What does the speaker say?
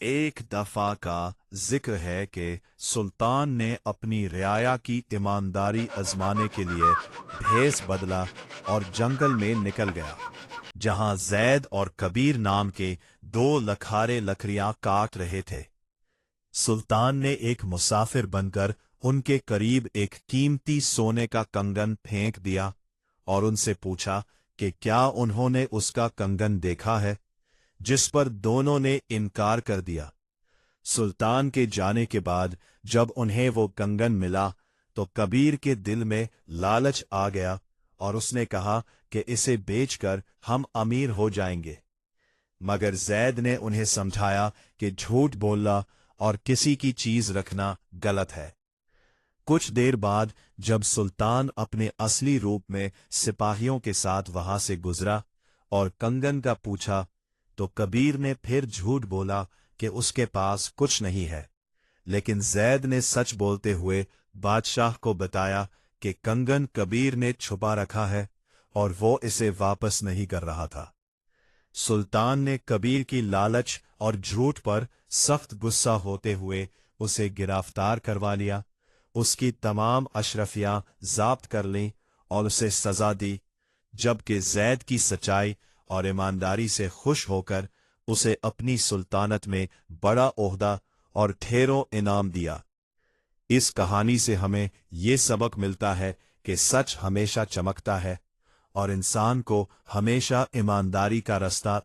एक दफा का जिक्र है कि सुल्तान ने अपनी रियाया की ईमानदारी आजमाने के लिए भेस बदला और जंगल में निकल गया, जहां जैद और कबीर नाम के दो लखारे लकड़ियां काट रहे थे। सुल्तान ने एक मुसाफिर बनकर उनके करीब एक कीमती सोने का कंगन फेंक दिया और उनसे पूछा कि क्या उन्होंने उसका कंगन देखा है, जिस पर दोनों ने इनकार कर दिया। सुल्तान के जाने के बाद जब उन्हें वो कंगन मिला तो कबीर के दिल में लालच आ गया और उसने कहा कि इसे बेचकर हम अमीर हो जाएंगे। मगर जैद ने उन्हें समझाया कि झूठ बोलना और किसी की चीज रखना गलत है। कुछ देर बाद जब सुल्तान अपने असली रूप में सिपाहियों के साथ वहां से गुजरा और कंगन का पूछा, तो कबीर ने फिर झूठ बोला कि उसके पास कुछ नहीं है। लेकिन जैद ने सच बोलते हुए बादशाह को बताया कि कंगन कबीर ने छुपा रखा है और वो इसे वापस नहीं कर रहा था। सुल्तान ने कबीर की लालच और झूठ पर सख्त गुस्सा होते हुए उसे गिरफ्तार करवा लिया, उसकी तमाम अशरफियां ज़ब्त कर लीं और उसे सजा दी, जबकि जैद की सच्चाई और ईमानदारी से खुश होकर उसे अपनी सुल्तानत में बड़ा ओहदा और ढेरों इनाम दिया। इस कहानी से हमें ये सबक मिलता है कि सच हमेशा चमकता है और इंसान को हमेशा ईमानदारी का रास्ता